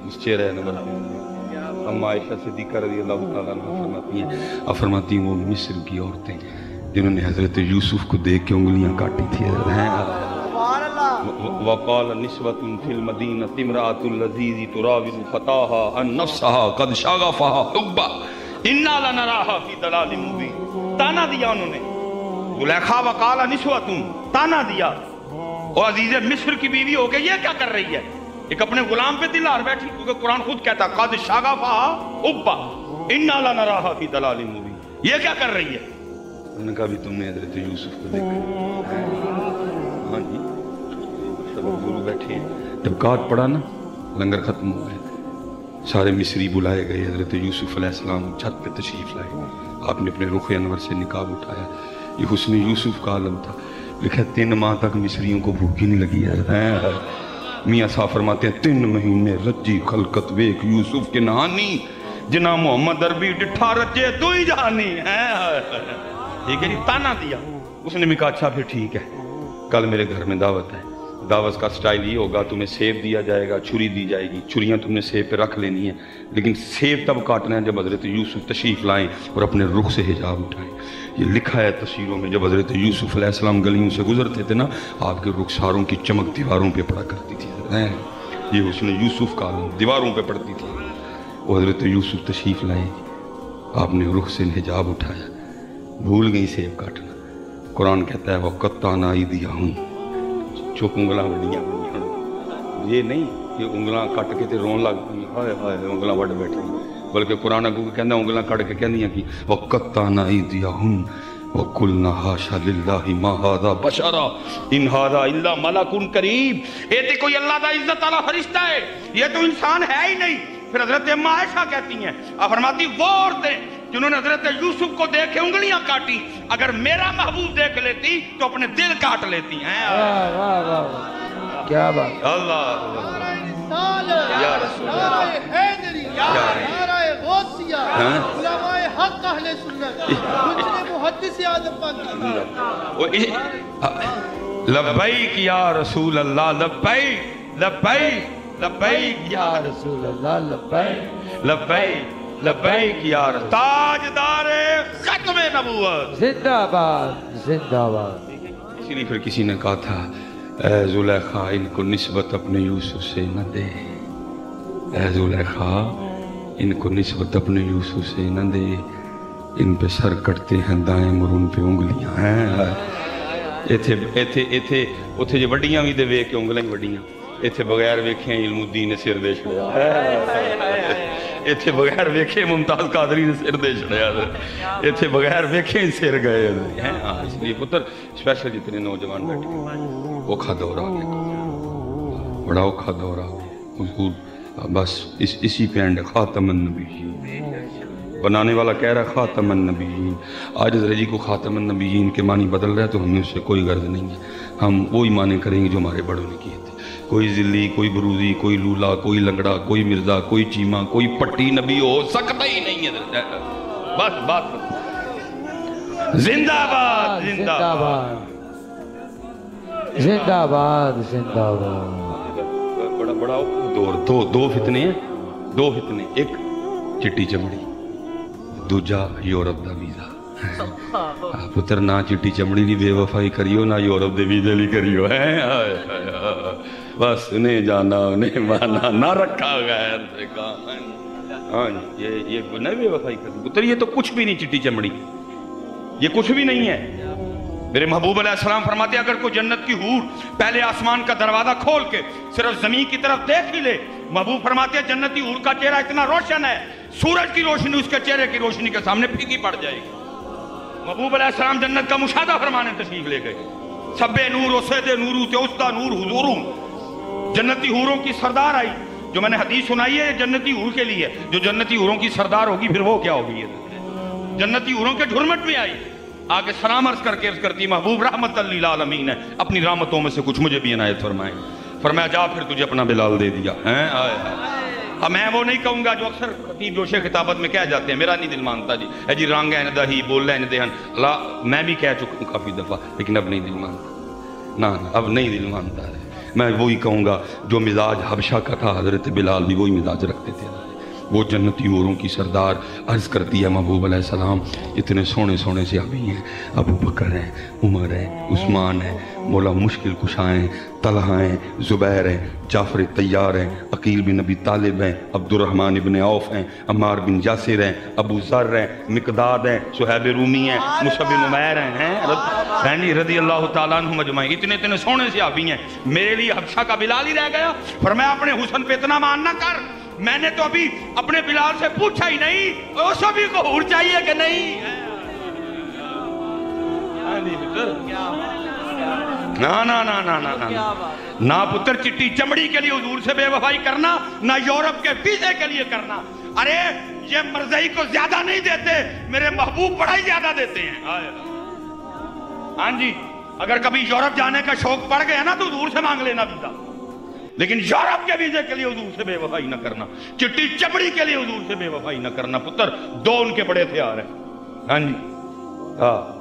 اس چہرہ نور اما عائشہ صدیقہ رضی اللہ تعالیٰ عنہ فرماتی ہیں وہ مصر کی عورتیں جنہوں نے حضرت یوسف کو دیکھ کے انگلیاں کاٹی تھی وقال نسوة في المدینہ امرأة العزیز تراود فتاها عن نفسها قد شغفها حبا انا لنراها في ضلال مبین تانا دیا انہوں نے زلیخا وقال نسوة تانا دیا اور عزیز مصر کی بیوی ہو کے یہ کیا کر رہی ہے ایک اپنے غلام پہ دل آر بیٹھی کیونکہ قرآن خود کہتا قد شغفها حبا انا لنراها في ضلال مبین یہ کیا کر رہی ہے انہوں نے کہا بھی تم نے حضرت یوسف کو دیکھا ہاں جی سب گرو بیٹھے جب کاٹ پڑا نا لنگر ختم ہو گئے سارے مصری بلائے گئے حضرت یوسف علیہ السلام چھت پہ تشریف لائے آپ نے اپنے رخ انور سے نقاب اٹھایا یہ حسن یوسف کا عالم تھا لکھا 3 ماہ تک مصریوں کو بھوک ہی نہیں لگی ہے میاں صاحب فرماتے ہیں 3 مہینے رجی خلقت ویک یوسف کے نہانی جنا محمد عربی ڈٹھا رجے تو ہی جانی ٹھیک ہے جی تانا دیا اس نے بھی کہا اچھا پھر ٹھیک ہے کل میرے گھر میں دعوت ہے دعوت کا سٹائل یہ ہوگا تمہیں سیب دیا جائے گا چھری دی جائے گی چھریاں تم نے سیب پہ رکھ لینی ہیں لیکن سیب تب کاٹنا ہے جب حضرت یوسف تشریف لائیں اور اپنے رخ سے حجاب اٹھائیں یہ لکھا ہے تصویروں میں جب حضرت یوسف علیہ السلام گلیوں سے گزرتے تھے نا آپ کے رخساروں کی چمک دیواروں پہ پڑا کرتی تھی یہ حسن یوسف کا دیواروں پہ پڑتی تھی وہ حضرت یوسف تشریف لائیں آپ نے رخ سے حجاب اٹھایا بھول گئی سیب کاٹنا قرآن کہتا ہے وَقَطَّعْنَا أَيْدِيَهُنَّ چوک انگلاں وڈیاں یہ نہیں کہ انگلاں کٹ کے تے رون لگ ہائے ہائے انگلاں وڈ بیٹھی بلکہ قرآن اگوں کہندا انگلاں کٹ کے کہندیاں کہ وَقَطَّعْنَا أَيْدِيَهُنَّ وَقُلْنَا حَاشَا لِلَّهِ مَا هَذَا بَشَرًا إِنْ هَذَا إِلَّا مَلَكٌ كَرِيمٌ یہ تو کوئی اللہ دا عزت والا فرشتہ ہے یہ تو انسان ہے ہی نہیں پھر حضرت اما عائشہ کہتی ہیں فرماتی وہ عورتیں جنہوں نے حضرت یوسف کو دیکھے انگلیاں کاٹی اگر میرا محبوب دیکھ لیتی تو اپنے دل کاٹ لیتی ہیں کیا بات اللہ یا رسول اللہ نعرہ غوثیہ علماء حق اہل سنت مجھے محدث اعظم پاکی لبیک یا رسول اللہ لبیک لبیک لبیک یا رسول اللہ لبیک لبیک لبیک یا رسول تاجدار ختم نبوت زندہ باد زندہ باد اسی لیے پھر کسی نے کہا تھا اے زلیخا ان کو نسبت اپنے یوسف سے نہ دے اے زلیخا ان کو نسبت اپنے یوسف سے نہ دے ان پہ سر کٹتے ہیں دائیں اور ان پہ انگلیاں ہیں ایتھے جو وڈیاں بھی دے وے کے انگلیں وڈیاں ایتھے بغیر ویکھیں علم الدین نے سر دے چھڑیا ایتھے بغیر ویکھیں ممتاز قادری نے سر دے چھڑیا ایتھے بغیر ویکھیں سر گئے اس لیے پتر اسپیشل جتنے نوجوان بیٹھے اوکھا دور آ گیا بڑا اوکھا دور آ گیا حضور بس اسی پہ اینڈ خاتم النبیین بنانے والا کہہ رہا خاتم النبیین آج رجی کو خاتم النبیین کے معنی بدل رہا ہے تو ہمیں اس سے کوئی غرض نہیں ہے ہم وہی معنی کریں گے جو ہمارے بڑوں نے کیے تھے کوئی ذلی کوئی بروزی کوئی لولا کوئی لنگڑا کوئی مرزا کوئی چیمہ کوئی پٹی نبی ہو سکتا ہی نہیں ہے بس بات زندہ باد زندہ باد زندہ باد زندہ باد بڑا بڑا دور دو فتنے ہیں دو فتنے ایک چٹی چمڑی دوجا یورپ دا ویزا پتر نہ چٹی چمڑی دی بے وفائی کریو نہ یورپ دے ویزے لی کریو بس انہیں جانا انہیں مانا نہ رکھا غیر سے کام ہاں یہ نہیں بے وفائی کری پتر یہ تو کچھ بھی نہیں چٹی چمڑی یہ کچھ بھی نہیں ہے میرے محبوب علیہ السلام فرماتے ہیں اگر کوئی جنت کی حور پہلے آسمان کا دروازہ کھول کے صرف زمین کی طرف دیکھ ہی لے محبوب فرماتے ہیں جنتی حور کا چہرہ اتنا روشن ہے سورج کی روشنی اس کے چہرے کی روشنی کے سامنے پھیکی پڑ جائے گی محبوب علیہ السلام جنت کا مشاہدہ فرمانے تشریف لے گئے سب نور و سید نورو تیوستا نور حضوروں جنتی حوروں کی سردار آئی جو میں نے حدیث سنائی ہے جنتی حور کے لیے جو جنتی حوروں کی سردار ہوگی پھر وہ کیا ہوگی جنتی حوروں کے جھرمٹ میں آئی آگے سلام عرض کر کے عرض کرتی محبوب رحمت للعالمین ہے اپنی رحمتوں میں سے کچھ مجھے بھی عنایت فرمائیں فرمایا جا پھر تجھے اپنا بلال دے دیا اب میں وہ نہیں کہوں گا جو اکثر خطیب جوش خطابت میں کہہ جاتے ہیں میرا نہیں دل مانتا جی اے جی رنگ ہے دہی بول رہے ہیں دہن اللہ میں بھی کہہ چکا ہوں کافی دفعہ لیکن اب نہیں دل مانتا نہ اب نہیں دل مانتا ہے میں وہی کہوں گا جو مزاج حبشہ کا تھا، حضرت بلال بھی وہی مزاج رکھتے تھے۔ وہ جنتی حوروں کی سردار عرض کرتی ہے محبوب علیہ السلام اتنے سونے سونے سے ابھی ہیں، ابو بکر ہیں، عمر ہیں، عثمان ہیں، مولا مشکل کشا ہیں، طلحہ ہیں، زبیر ہیں، جعفر طیار ہیں، عقیل بن ابی طالب ہیں، عبد الرحمن بن عوف ہیں، عمار بن یاسر ہیں، ابو ذر ہیں، مقداد ہیں، صہیب رومی ہیں، مصعب بن عمیر ہیں رضی اللہ تعالیٰ عنہم اجمعین۔ اتنے سونے سے ابھی ہیں، میرے لیے حبشہ کا بلال ہی رہ گیا۔ فرمایا اپنے حسن پہ اتنا مان نہ کر، میں نے تو ابھی اپنے بلال سے پوچھا ہی نہیں وہ سبھی کو حور چاہیے کہ نہیں۔ نہ پتر چٹی چمڑی کے لیے حضور سے بے وفائی کرنا، نہ یورپ کے ویزے کے لیے کرنا۔ ارے یہ مرزائی کو زیادہ نہیں دیتے، میرے محبوب بڑا ہی زیادہ دیتے ہیں۔ ہاں جی، اگر کبھی یورپ جانے کا شوق پڑ گیا نا تو حضور سے مانگ لینا ویزا، لیکن یورپ کے ویزے کے لیے حضور سے بے وفائی نہ کرنا، چٹی چمڑی کے لیے حضور سے بے وفائی نہ کرنا۔ پتر دو ان کے بڑے ہتھیار ہیں۔ ہاں جی،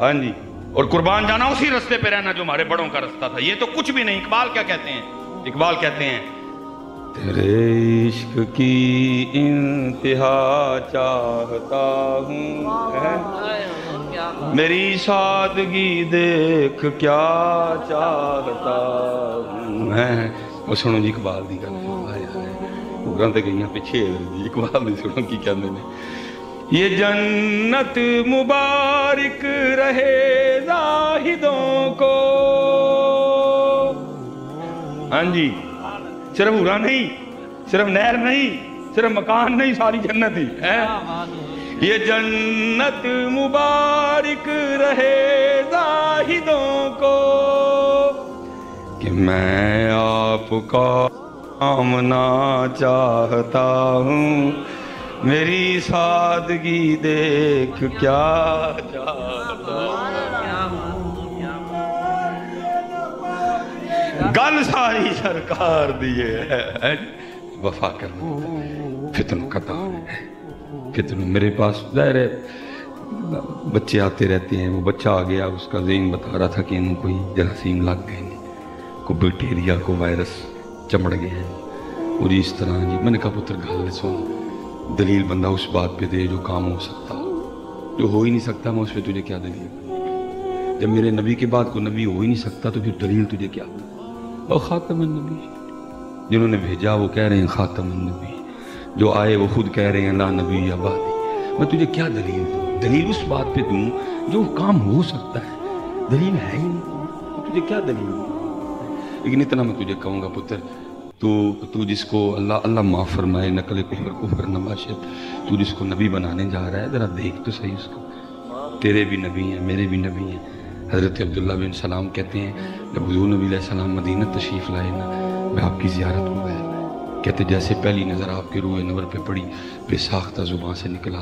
ہاں جی، اور قربان جانا اسی رستے پہ رہنا جو ہمارے بڑوں کا رستہ تھا۔ یہ تو کچھ بھی نہیں۔ اقبال کیا کہتے ہیں؟ اقبال کہتے ہیں تیرے عشق کی انتہا چاہتا ہوں، میری سادگی دیکھ کیا چاہتا ہوں۔ وہ سنو جی اقبال دی گل، گھر تے گئیاں پیچھے اقبال دی سنو کی کہندے نے۔ یہ جنت مبارک رہے زاہدوں کو۔ ہاں جی، صرف ہورا نہیں، صرف نہر نہیں، صرف مکان نہیں، ساری جنت ہی ہے۔ یہ جنت مبارک رہے زاہدوں کو کہ میں آپ کا آمنا چاہتا ہوں، میری سادگی دیکھ کیا چاہتا ہوں۔ گل ساری سرکار دیے ہے، وفا کرنا فتنوں کا دور ہے۔ فتنوں میرے پاس ظاہر ہے بچے آتے رہتے ہیں، وہ بچہ آ گیا، اس کا ذہن بتا رہا تھا کہ انہوں کوئی جراثیم لگ گئے ہیں، کوئی بیکٹیریا، کوئی وائرس چمڑ گئے ہیں، اور اس طرح جی میں نے کہا پتر گل سن، دلیل بندہ اس بات پہ دے جو کام ہو سکتا، جو ہو ہی نہیں سکتا میں اس پہ تجھے کیا دلیل؟ جب میرے نبی کے بعد کوئی نبی ہو ہی نہیں سکتا تو پھر دلیل تجھے کیا؟ اور خاتم النبی جنہوں نے بھیجا وہ کہہ رہے ہیں خاتم النبی، جو آئے وہ خود کہہ رہے ہیں لا نبی آبادی، میں تجھے کیا دلیل دوں؟ دلیل اس بات پہ دوں جو کام ہو سکتا ہے، دلیل ہے ہی نہیں، تجھے کیا دلیل دوں؟ لیکن اتنا میں تجھے کہوں گا پتر، تو جس کو اللہ معاف فرمائے، نقل کفر نباشت، تو جس کو نبی بنانے جا رہا ہے ذرا دیکھ تو صحیح اس کو، تیرے بھی نبی ہیں، میرے بھی نبی ہیں۔ حضرت عبداللہ بن سلام کہتے ہیں جب حضور نبی علیہ السلام مدینہ تشریف لائے نا، میں آپ کی زیارت کو گیا، کہتے جیسے پہلی نظر آپ کے روح انور پہ پڑی، بے ساختہ زبان سے نکلا،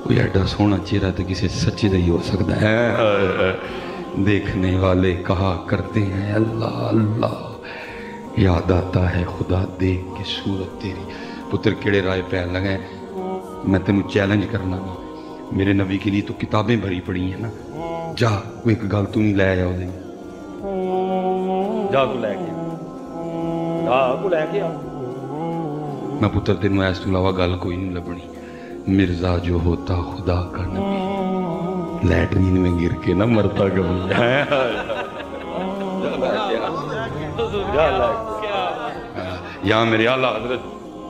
کوئی ایڈا سونا چہرہ تو کسی سچے دا ہی ہو سکتا ہے۔ دیکھنے والے کہا کرتے ہیں اللہ اللہ، یاد آتا ہے خدا دیکھ کے صورت تیری۔ پتر کیڑے رائے پیر لگائیں، میں تینوں چیلنج کرنا نا، میرے نبی کے لیے تو کتابیں بھری پڑی ہیں نا، جا کوئی ایک گل تو نہیں لے آیا دیں، جا تو لے کے جا تو لے کے آ۔ میں پتر تینوں ایس تو علاوہ گل کوئی نہیں لبنی، مرزا جو ہوتا خدا کا نبی، لیٹرین میں گر کے نہ مرتا کبھی۔ یہاں میرے اعلیٰ حضرت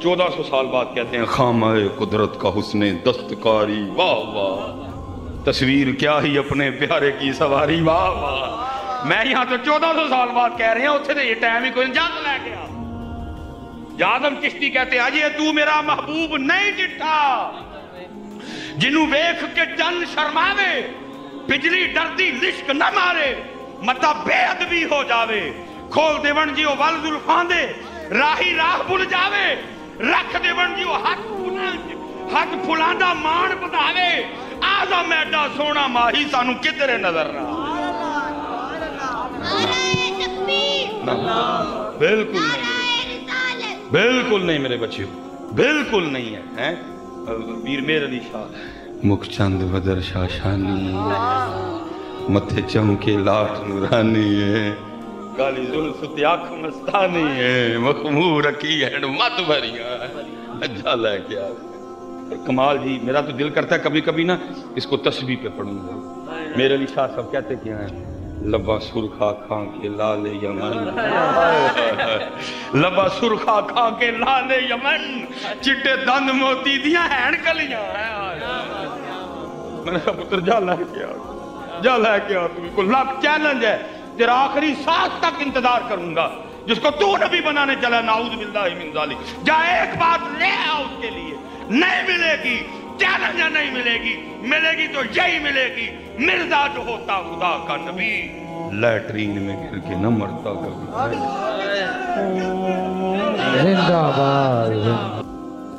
1400 سال بعد کہتے ہیں خامہ قدرت کا حسن دستکاری، واہ واہ، تصویر کیا ہی اپنے پیارے کی سواری، واہ واہ۔ میں یہاں تو 1400 سال بعد کہہ رہے ہیں، اتھے تو یہ ٹائم ہی کوئی جان لے گیا۔ آدم چشتی کہتے ہیں یہ تو میرا محبوب نہیں جٹھا، جنوں ویکھ کے چند شرماوے، بجلی ڈردی لشک نہ مارے، متا بے ادبی ہو جاوے، کھول دیون جیو ول زلفان دے، راہی راہ بھول جاوے، رکھ دیون جیو ہاتھ پھلاندا مان بداوے، آدم ایڈا سونا ماہی سانو کدھر نظر رہا۔ بالکل نہیں، بالکل نہیں میرے بچیوں، بالکل نہیں ہے۔ پیر میر علی شاہ مکھ چند بدر شاشانی، متھے چمکے لاٹ نورانی ہے، کالی زلف آنکھ مستانی ہے مخمور رکھی ہے مت بھریاں اجا لے کے آ کمال جی میرا تو دل کرتا ہے کبھی کبھی نا اس کو تسبیح پہ پڑھوں گا میرے علی شاہ صاحب کہتے کیا ہیں لبا سرخا کھان کے لال یمن لبا سرخا کھان کے لال یمن چٹے دند موتی دیاں ہین کلیاں میں نے کہا پتر جا لے کے آ تمہیں کو لب چیلنج ہے تیرا آخری سانس تک انتظار کروں گا جس کو تو نبی بنانے چلا نعوذ باللہ من ذالک جا ایک بات لے آ اس کے لیے نہیں ملے گی چیلنج نہیں ملے گی تو یہی ملے گی مرزا جو ہوتا خدا کا نبی لیٹرین میں گر کے نہ مرتا کبھی زندہ باد